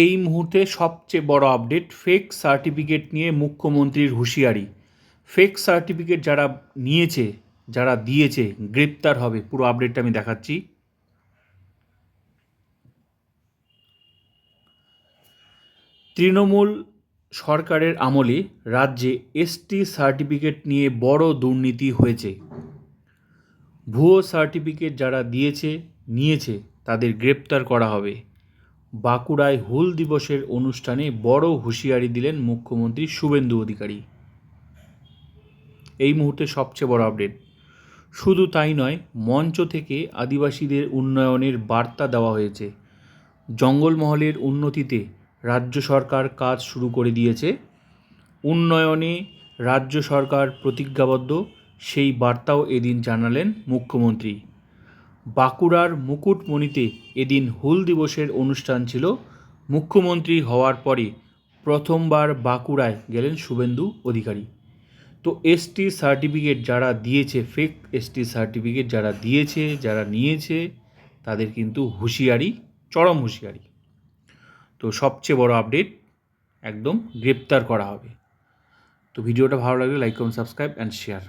এই মুহূর্তে সবচেয়ে বড় আপডেট, ফেক সার্টিফিকেট নিয়ে মুখ্যমন্ত্রীর হুঁশিয়ারি। ফেক সার্টিফিকেট যারা নিয়েছে, যারা দিয়েছে, গ্রেপ্তার হবে। পুরো আপডেটটা আমি দেখাচ্ছি। তৃণমূল সরকারের আমলে রাজ্যে এসটি সার্টিফিকেট নিয়ে বড় দুর্নীতি হয়েছে। ভুয়ো সার্টিফিকেট যারা নিয়েছে তাদের গ্রেপ্তার করা হবে। বাঁকুড়ায় হুল দিবসের অনুষ্ঠানে বড় হুঁশিয়ারি দিলেন মুখ্যমন্ত্রী শুভেন্দু অধিকারী। এই মুহূর্তে সবচেয়ে বড় আপডেট। শুধু তাই নয়, মঞ্চ থেকে আদিবাসীদের উন্নয়নের বার্তা দেওয়া হয়েছে। জঙ্গলমহলের উন্নতিতে রাজ্য সরকার কাজ শুরু করে দিয়েছে। উন্নয়নে রাজ্য সরকার প্রতিজ্ঞাবদ্ধ, সেই বার্তাও এদিন জানালেন মুখ্যমন্ত্রী। বাঁকুড়ার মুকুটমণিতে এদিন হুল দিবসের অনুষ্ঠান ছিল। মুখ্যমন্ত্রী হওয়ার পরে প্রথমবার বাঁকুড়ায় গেলেন শুভেন্দু অধিকারী। তো এসটি সার্টিফিকেট যারা দিয়েছে, ফেক এসটি সার্টিফিকেট যারা দিয়েছে, যারা নিয়েছে, তাদের কিন্তু হুঁশিয়ারি, চরম হুঁশিয়ারি। তো সবচেয়ে বড় আপডেট, একদম গ্রেপ্তার করা হবে। তো ভিডিওটা ভালো লাগলে like, comment, subscribe and share.